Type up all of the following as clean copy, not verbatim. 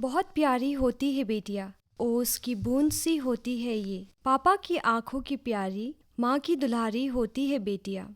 बहुत प्यारी होती है बेटियाँ, ओस की बूंद सी होती है ये। पापा की आंखों की प्यारी, माँ की दुल्हारी होती है बेटियाँ।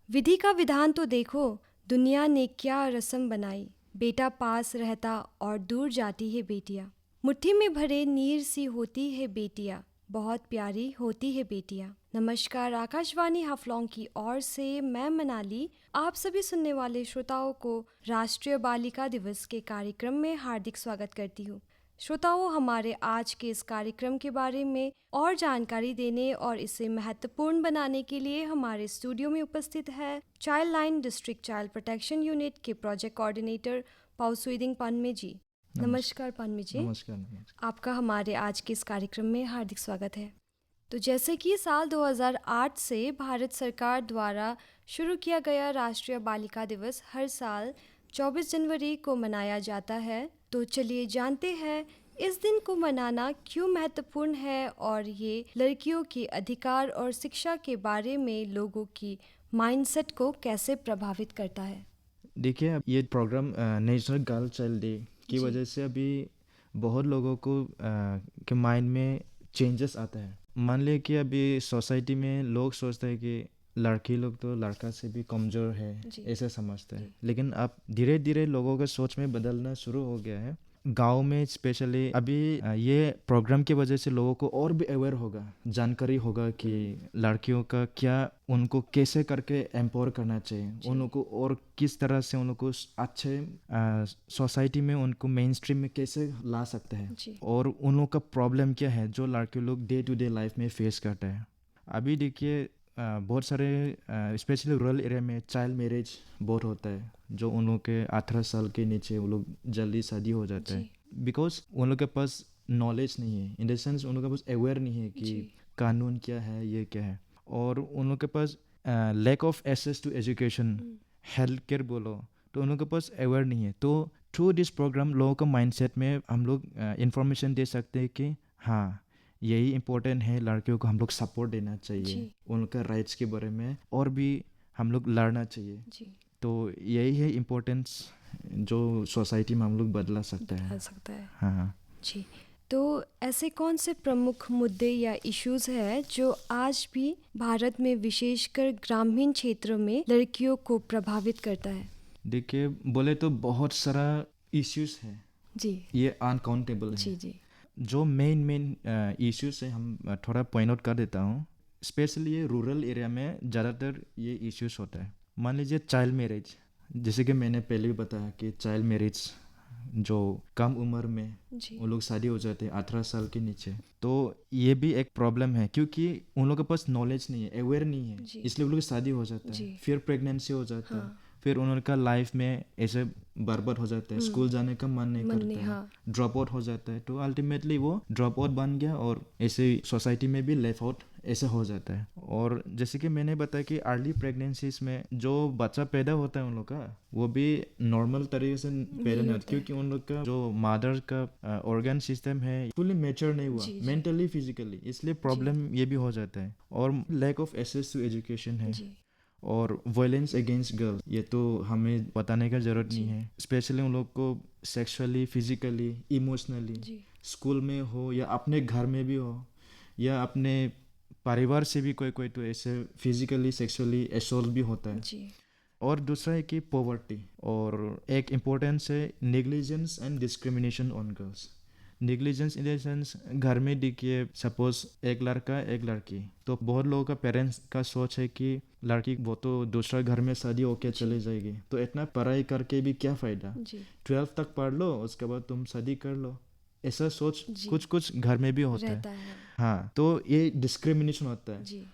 विधि का विधान तो देखो, दुनिया ने क्या रस्म बनाई। बेटा पास रहता और दूर जाती है बेटियाँ। मुट्ठी में भरे नीर सी होती है बेटियाँ, बहुत प्यारी होती है बेटियाँ। नमस्कार, आकाशवाणी हाफलॉन्ग की ओर से मैं मनाली आप सभी सुनने वाले श्रोताओं को राष्ट्रीय बालिका दिवस के कार्यक्रम में हार्दिक स्वागत करती हूँ। श्रोताओं, हमारे आज के इस कार्यक्रम के बारे में और जानकारी देने और इसे महत्वपूर्ण बनाने के लिए हमारे स्टूडियो में उपस्थित है child line district child protection unit के प्रोजेक्ट कोऑर्डिनेटर पाउसुइदिंग पन्मे जी। नमस्कार पन्मे जी। नमस्कार। आपका हमारे आज के इस कार्यक्रम में हार्दिक स्वागत है। तो जैसे कि साल 2008 से भारत सरकार द्वारा शुरू किया गया राष्ट्रीय बालिका दिवस हर साल 24 जनवरी को मनाया जाता है, तो चलिए जानते हैं इस दिन को मनाना क्यों महत्वपूर्ण है और ये लड़कियों के अधिकार और शिक्षा के बारे में लोगों की माइंडसेट को कैसे प्रभावित करता है। देखिए, अब ये programme national girl child day की जी। वजह से अभी बहुत लोगों को के माइंड में चेंजेस आता है। मान लिया कि अभी सोसाइटी में लोग सोचते हैं कि लड़की लोग तो लड़का से भी कमज़ोर है, जी। ऐसे समझते हैं। जी। लेकिन अब धीरे धीरे लोगों का सोच में बदलना शुरू हो गया है। गांव में स्पेशली अभी ये प्रोग्राम की वजह से लोगों को और भी अवेयर होगा, जानकारी होगा कि लड़कियों का क्या, उनको कैसे करके एम्पावर करना चाहिए, उनको और किस तरह से उनको अच्छे सोसाइटी में उनको मेन स्ट्रीम में कैसे ला सकते हैं, और उन लोगों का प्रॉब्लम क्या है जो लड़के लोग डे टू डे लाइफ में फेस करते हैं। अभी देखिए बहुत सारे स्पेशली रूरल एरिया में चाइल्ड मैरिज बहुत होता है, जो उन लोग के 18 साल के नीचे वो लोग जल्दी शादी हो जाता है, बिकॉज उन लोग के पास नॉलेज नहीं है, इन द सेंस उन लोग के पास अवेयर नहीं है कि कानून क्या है, ये क्या है, और उन लोग के पास lack of access to education, health care बोलो, तो उन लोग के पास अवेयर नहीं है। तो थ्रू दिस प्रोग्राम लोगों का माइंडसेट में हम लोग इंफॉर्मेशन दे सकते हैं कि हाँ, यही इम्पोर्टेंट है, लड़कियों को हम लोग सपोर्ट देना चाहिए, उनका राइट्स के बारे में और भी हम लोग लड़ना चाहिए जी। तो यही है इम्पोर्टेंस जो सोसाइटी में हम लोग बदला सकते हैं। हाँ जी। तो ऐसे कौन से प्रमुख मुद्दे या इश्यूज हैं जो आज भी भारत में विशेषकर ग्रामीण क्षेत्रों में लड़कियों को प्रभावित करता है? देखिए, बोले तो बहुत सारा इश्यूज है जी, ये अनकाउंटेबल है जी जी। जो मेन इश्यूज है हम थोड़ा पॉइंट आउट कर देता हूँ। स्पेशली ये रूरल एरिया में ज़्यादातर ये इश्यूज होता है। मान लीजिए चाइल्ड मैरिज, जैसे कि मैंने पहले भी बताया कि चाइल्ड मैरिज जो कम उम्र में वो लोग शादी हो जाते हैं 18 साल के नीचे, तो ये भी एक प्रॉब्लम है क्योंकि उन लोगों के पास नॉलेज नहीं है, अवेयर नहीं है, इसलिए वो लोग शादी हो जाता है, फिर प्रेगनेंसी हो जाता है, फिर उनका लाइफ में ऐसे बर्बाद हो जाता है, स्कूल जाने का मन नहीं करता है, ड्रॉप आउट हो जाता है, तो अल्टीमेटली वो ड्रॉप आउट बन गया और ऐसे सोसाइटी में भी लेफ्ट आउट ऐसे हो जाता है। और जैसे कि मैंने बताया कि अर्ली प्रेगनेंसीज में जो बच्चा पैदा होता है उन लोग का वो भी नॉर्मल तरीके से पैदा नहीं होता, क्योंकि उन लोग का जो मदर का ऑर्गन सिस्टम है फुली मैच्योर नहीं हुआ मेंटली फिजिकली, इसलिए प्रॉब्लम ये भी हो जाता है। और lack of access to education है और वायलेंस अगेंस्ट गर्ल, ये तो हमें बताने का ज़रूरत नहीं है। स्पेशली उन लोग को सेक्सुअली, फिजिकली, इमोशनली स्कूल में हो या अपने घर में भी हो या अपने परिवार से भी कोई तो ऐसे फिजिकली सेक्सुअली असॉल्ट भी होता है जी। और दूसरा है कि पॉवर्टी, और एक इम्पोर्टेंस है negligence and discrimination on girls. Negligence in the sense घर में देखिए सपोज एक लड़का एक लड़की, तो बहुत लोगों का पेरेंट्स का सोच है कि लड़की वो तो दूसरा घर में शादी होके चले जाएगी, तो इतना पढ़ाई करके भी क्या फ़ायदा, 12 तक पढ़ लो उसके बाद तुम शादी कर लो, ऐसा सोच कुछ घर में भी होता है। हाँ, तो ये डिस्क्रिमिनेशन होता है जी।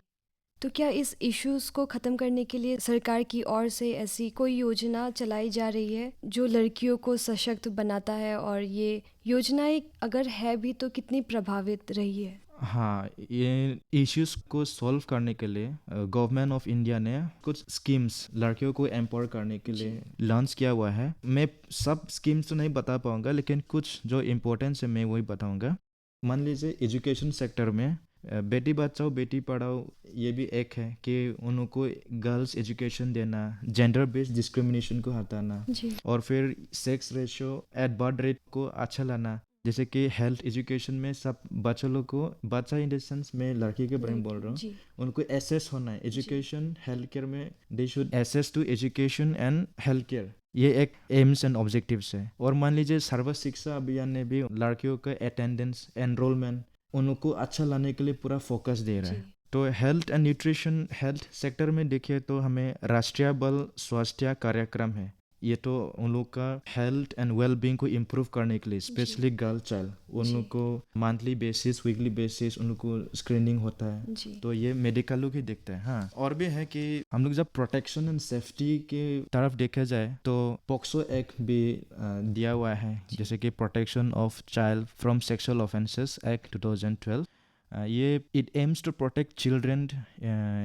तो क्या इस इश्यूज को ख़त्म करने के लिए सरकार की ओर से ऐसी कोई योजना चलाई जा रही है जो लड़कियों को सशक्त बनाता है, और ये योजनाएं अगर है भी तो कितनी प्रभावित रही है? हाँ, ये इश्यूज को सॉल्व करने के लिए गवर्नमेंट ऑफ इंडिया ने कुछ स्कीम्स लड़कियों को एम्पावर करने के लिए लॉन्च किया हुआ है। मैं सब स्कीम्स तो नहीं बता पाऊंगा, लेकिन कुछ जो इम्पोर्टेंस है मैं वही बताऊंगा। मान लीजिए एजुकेशन सेक्टर में बेटी बचाओ बेटी पढ़ाओ, ये भी एक है कि उनको गर्ल्स एजुकेशन देना, जेंडर बेस्ड डिस्क्रिमिनेशन को हटाना, और फिर sex ratio at birth rate को अच्छा लाना, जैसे कि हेल्थ एजुकेशन में सब बच्चों लोग को, बच्चा इन द सेंस मैं लड़की के बारे में बोल रहा हूँ, जी उनको एसेस होना है एजुकेशन हेल्थ केयर में, they should access to education and health care, ये एक एम्स एंड ऑब्जेक्टिव्स है। और मान लीजिए सर्व शिक्षा अभियान ने भी लड़कियों का अटेंडेंस एनरोलमेंट उनको अच्छा लाने के लिए पूरा फोकस दे रहा जी है। तो health and nutrition health sector में देखिए तो हमें राष्ट्रीय बाल स्वास्थ्य कार्यक्रम है, ये तो उन लोग का हेल्थ एंड वेल बीइंग को इम्प्रूव करने के लिए, स्पेशली गर्ल चाइल्ड, उन लोग को मंथली बेसिस वीकली बेसिस उन लोग को स्क्रीनिंग होता है। जी तो ये मेडिकल लोग ही देखते हैं। हाँ, और भी है कि हम लोग जब प्रोटेक्शन एंड सेफ्टी के तरफ देखा जाए तो पोक्सो एक्ट भी दिया हुआ है, जैसे कि protection of child from sexual offences act 2012। ये it aims to protect children,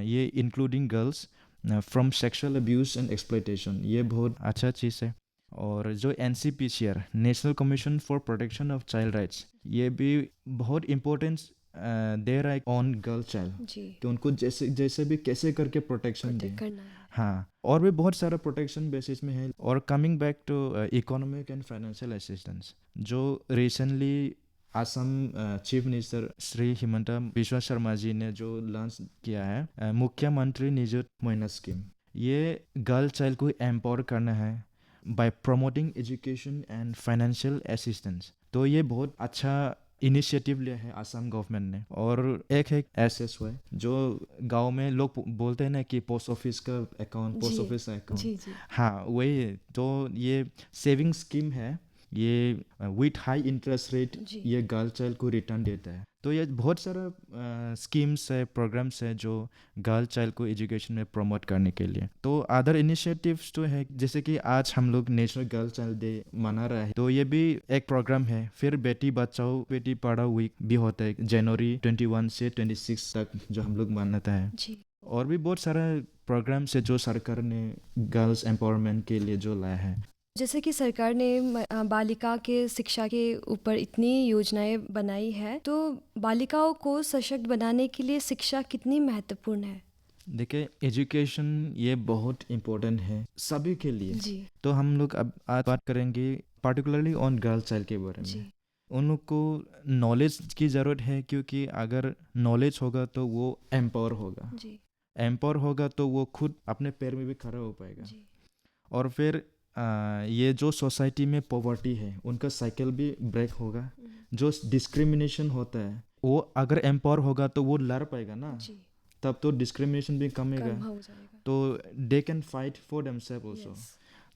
ये including girls from sexual abuse and exploitation, ये बहुत अच्छा चीज़ है। और जो NCPCR national commission for protection of child rights, ये भी बहुत इम्पोर्टेंस दे रहा है ऑन गर्ल चाइल्ड, जी कि उनको जैसे जैसे भी कैसे करके प्रोटेक्शन दे। प्रोटेक्ट करना है। हाँ, और भी बहुत सारा प्रोटेक्शन बेसिस में है। और coming back to economic and financial assistance, जो recently Assam chief minister Shri Himanta Biswa Sarma ji ने जो लॉन्च किया है, मुख्यमंत्री निजुत मोइना स्कीम, ये गर्ल चाइल्ड को एम्पावर करना है by promoting education and financial assistance. तो ये बहुत अच्छा इनिशिएटिव लिया है असम गवर्नमेंट ने। और एक है SSY, जो गांव में लोग बोलते हैं ना कि पोस्ट ऑफिस का अकाउंट, पोस्ट जी ऑफिस अकाउंट, जी जी हाँ वही है। तो ये सेविंग स्कीम है, ये विथ हाई इंटरेस्ट रेट जी ये गर्ल चाइल्ड को रिटर्न देता है। तो ये बहुत सारा स्कीम्स है, प्रोग्राम्स है जो गर्ल चाइल्ड को एजुकेशन में प्रमोट करने के लिए। तो अदर इनिशिएटिव्स तो है, जैसे कि आज हम लोग नेशनल गर्ल चाइल्ड डे मना रहे हैं, तो ये भी एक प्रोग्राम है। फिर बेटी बचाओ बेटी पढ़ाओ वीक भी होता है जनवरी 21 से 26 तक, जो हम लोग मनाता है। जी और भी बहुत सारा प्रोग्राम्स है जो सरकार ने गर्ल्स एम्पावरमेंट के लिए जो लाया है। जैसे कि सरकार ने बालिका के शिक्षा के ऊपर इतनी योजनाएं बनाई है, तो बालिकाओं को सशक्त बनाने के लिए शिक्षा कितनी महत्वपूर्ण है? देखिए, एजुकेशन ये बहुत इम्पोर्टेंट है सभी के लिए। जी तो हम लोग अब आज बात करेंगे पर्टिकुलरली ऑन गर्ल चाइल्ड के बारे जी में। उन लोग को नॉलेज की ज़रूरत है, क्योंकि अगर नॉलेज होगा तो वो एम्पावर होगा, जी एम्पावर होगा तो वो खुद अपने पैर में भी खड़ा हो पाएगा। जी और फिर ये जो सोसाइटी में पॉवर्टी है उनका साइकिल भी ब्रेक होगा। जो डिस्क्रिमिनेशन होता है वो अगर एम्पावर होगा तो वो लड़ पाएगा ना, जी तब तो डिस्क्रिमिनेशन भी कमेगा, कम हो जाएगा। तो they can fight for themselves also. Yes.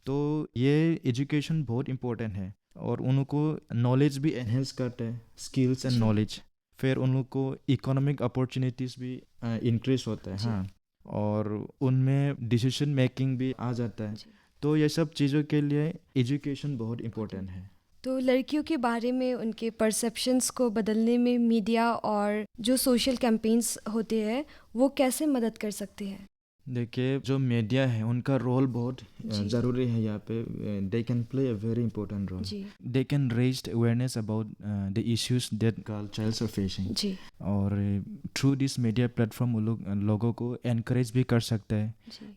तो ये एजुकेशन बहुत इम्पोर्टेंट है, और उनको नॉलेज भी एनहेंस करता है, स्किल्स एंड जी। नॉलेज। फिर उन लोग को इकोनॉमिक अपॉर्चुनिटीज़ भी इंक्रीज होता है। जी। हाँ, और उनमें डिसीजन मेकिंग भी आ जाता है। जी। तो ये सब चीज़ों के लिए एजुकेशन बहुत इम्पोर्टेंट है। तो लड़कियों के बारे में उनके परसेप्शंस को बदलने में मीडिया और जो सोशल कैंपेन्स होते हैं वो कैसे मदद कर सकते हैं? देखिए, जो मीडिया है उनका रोल बहुत जी। ज़रूरी है यहाँ पे। They can play a very important role. जी they can raise awareness about the issues that girl childs are facing. जी और थ्रू दिस मीडिया प्लेटफॉर्म उन लोग लोगों को एनकरेज भी कर सकता है,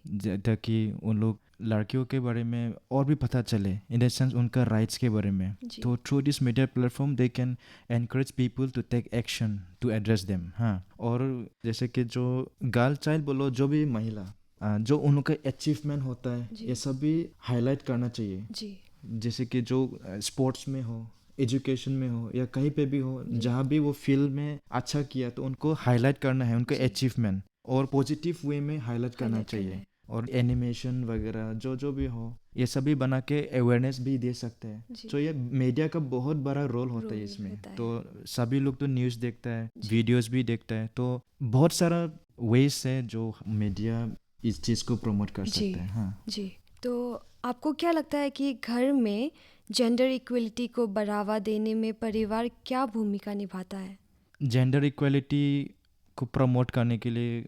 जी ताकि उन लोग लड़कियों के बारे में और भी पता चले, इन द सेंस उनका राइट्स के बारे में। जी तो through this media platform they can encourage people to take action to address them. हाँ, और जैसे कि जो गर्ल चाइल्ड बोलो, जो भी महिला जो उनका अचीवमेंट होता है, जी। ये सब भी हाईलाइट करना चाहिए। जी जैसे कि जो स्पोर्ट्स में हो, एजुकेशन में हो, या कहीं पे भी हो, जहाँ भी वो फील्ड में अच्छा किया तो उनको हाईलाइट करना है, उनका जी। अचीवमेंट, और पॉजिटिव वे में हाईलाइट करना Highlight करना चाहिए। है। और एनिमेशन वगैरह जो भी हो, ये सभी बना के अवेयरनेस भी दे सकते हैं। जी। तो ये मीडिया का बहुत बड़ा रोल होता है रोल इसमें। होता है। तो सभी लोग तो न्यूज़ देखता है, जी। वीडियोस भी देखता है, तो बहुत सारा वेज है जो मीडिया इस चीज़ को प्रमोट कर जी। सकता है। हाँ, जी, तो आपको क्या लगता है कि घर में जेंडर इक्वलिटी को बढ़ावा देने में परिवार क्या भूमिका निभाता है? जेंडर इक्वलिटी को प्रमोट करने के लिए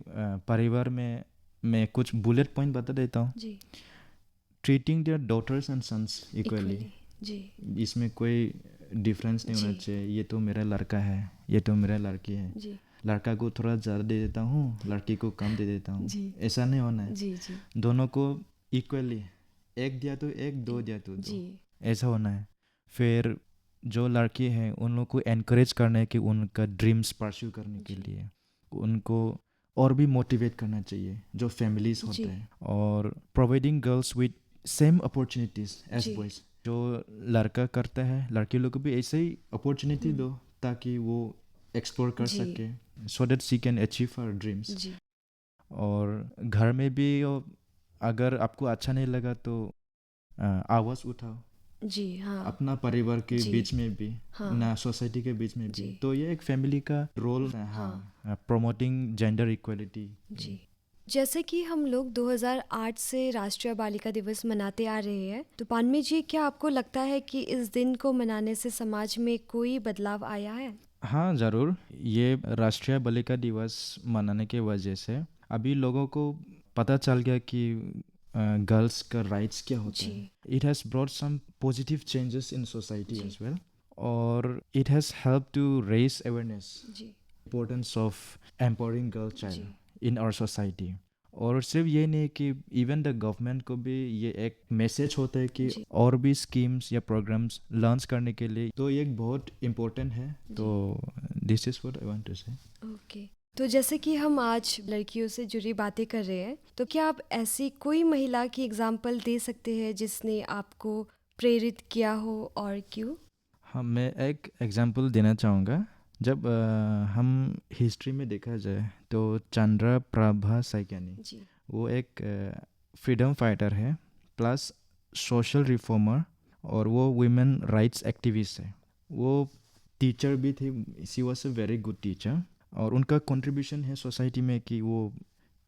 परिवार में मैं कुछ बुलेट पॉइंट बता देता हूँ। जी treating their daughters and sons equally. Equally. जी इसमें कोई डिफरेंस नहीं होना जी। चाहिए, ये तो मेरा लड़का है, ये तो मेरा लड़की है, जी लड़का को थोड़ा ज़्यादा दे देता हूँ, लड़की को कम दे देता हूँ, जी। ऐसा नहीं होना है। जी जी दोनों को इक्वली, एक दिया तो एक, दो दिया तो दो, जी ऐसा होना है। फिर जो लड़की हैं उन लोग को एनकरेज करना है कि उनका ड्रीम्स परस्यू करने के लिए उनको और भी मोटिवेट करना चाहिए जो फैमिलीज होते जी। हैं, और providing girls with same opportunities as जी। बॉयज। जो लड़का करता है लड़की लोग को भी ऐसे ही अपॉर्चुनिटी दो ताकि वो एक्सप्लोर कर जी। सके, so that she can achieve her dreams. जी। और घर में भी अगर आपको अच्छा नहीं लगा तो आवाज़ उठाओ, जी। हाँ। अपना परिवार के जी। बीच में भी हाँ। ना सोसाइटी के बीच में भी। जी। तो ये एक फैमिली का रोल है, हाँ, प्रमोटिंग जेंडर इक्वलिटी। जी। जैसे कि हम लोग 2008 से राष्ट्रीय बालिका दिवस मनाते आ रहे हैं, तो पानमी जी क्या आपको लगता है कि इस दिन को मनाने से समाज में कोई बदलाव आया है? हाँ ज़रूर, ये राष्ट्रीय बालिका दिवस मनाने के वजह से अभी लोगों को पता चल गया कि गर्ल्स का राइट्स क्या होता जी। है। It has brought some positive changes in society जी। एज वेल, और it has help to raise awareness जी। इम्पोर्टेंस ऑफ एम्पावरिंग गर्ल जी। Child in our society. और सिर्फ ये नहीं कि इवन द गवर्नमेंट को भी ये एक मैसेज होता है कि जी। और भी स्कीम्स या प्रोग्राम्स लॉन्च करने के लिए, तो ये एक बहुत इम्पोर्टेंट है। तो this is what I want to say. Okay. तो जैसे कि हम आज लड़कियों से जुड़ी बातें कर रहे हैं, तो क्या आप ऐसी कोई महिला की एग्जाम्पल दे सकते हैं जिसने आपको प्रेरित किया हो और क्यों? हाँ, मैं एक एग्जांपल देना चाहूँगा। जब हम हिस्ट्री में देखा जाए तो चंद्रा प्रभा साइकियानी, जी। वो एक फ्रीडम फाइटर है प्लस सोशल रिफॉर्मर, और वो वुमेन राइट्स एक्टिविस्ट है। वो टीचर भी थी, she was a very good teacher, और उनका कंट्रीब्यूशन है सोसाइटी में कि वो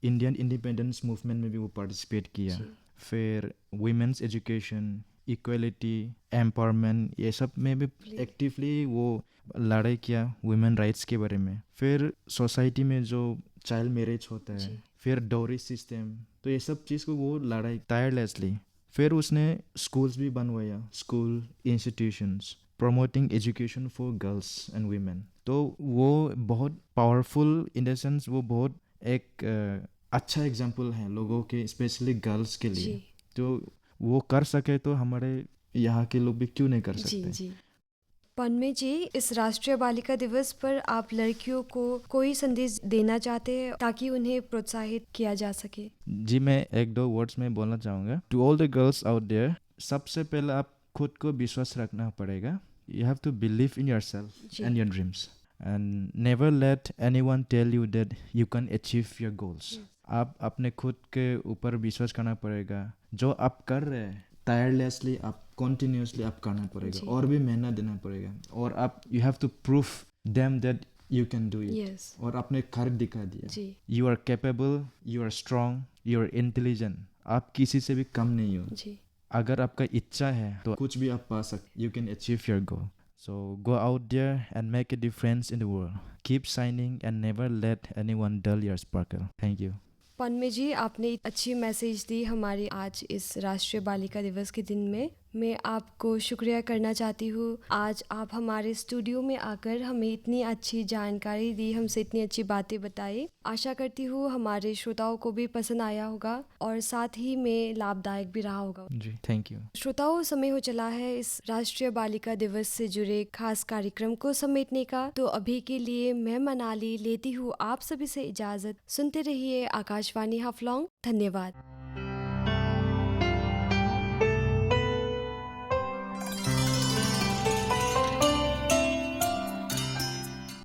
इंडियन इंडिपेंडेंस मूवमेंट में भी वो पार्टिसिपेट किया। जी। फिर वुमेन्स एजुकेशन, इक्वलिटी, एम्पावरमेंट, ये सब में भी एक्टिवली वो लड़ाई किया वुमेन राइट्स के बारे में। फिर सोसाइटी में जो चाइल्ड मैरिज होता है, जी। फिर डोरी सिस्टम, तो ये सब चीज़ को वो लड़ाई टायरलेसली। फिर उसने स्कूल्स भी बनवाया, school institutions promoting education for girls and women. तो वो बहुत पावरफुल इन द सेंस, वो बहुत एक अच्छा एग्जाम्पल है लोगों के, स्पेशली गर्ल्स के लिए। जी। तो वो कर सके तो हमारे यहाँ के लोग भी क्यों नहीं कर जी। सकते। जी। पन्मे जी, इस राष्ट्रीय बालिका दिवस पर आप लड़कियों को कोई संदेश देना चाहते हैं ताकि उन्हें प्रोत्साहित किया जा सके? जी, मैं एक दो वर्ड्स में बोलना चाहूँगा। To all the girls out there, सबसे पहले आप खुद को विश्वास रखना पड़ेगा। You have to believe in yourself जी। And your dreams, and never let anyone tell you that you can achieve your goals. आप अपने खुद के ऊपर विश्वास करना पड़ेगा। जो आप कर रहे हैं टायरलेसली, आप कंटिन्यूसली आप करना पड़ेगा, जी। और भी मेहनत देना पड़ेगा, और आप you have to prove them that you can do it. Yes. और आपने कर दिखा दिया। जी। You are capable, you are strong, you are intelligent. आप किसी से भी कम नहीं हो। जी। अगर आपका इच्छा है तो कुछ भी आप पा सकते। You can achieve your goal. So go out there and make a difference in the world. Keep shining and never let anyone dull your sparkle. Thank you. Panmei ji, आपने अच्छी मैसेज दी हमारी आज इस राष्ट्रीय बालिका दिवस के दिन में। मैं आपको शुक्रिया करना चाहती हूँ। आज आप हमारे स्टूडियो में आकर हमें इतनी अच्छी जानकारी दी, हमसे इतनी अच्छी बातें बताई। आशा करती हूँ हमारे श्रोताओं को भी पसंद आया होगा और साथ ही में लाभदायक भी रहा होगा। जी, थैंक यू। श्रोताओं, समय हो चला है इस राष्ट्रीय बालिका दिवस से जुड़े खास कार्यक्रम को समेटने का। तो अभी के लिए मैं मनाली लेती हूँ आप सभी से इजाजत। सुनते रहिए आकाशवाणी हाफलॉन्ग। धन्यवाद।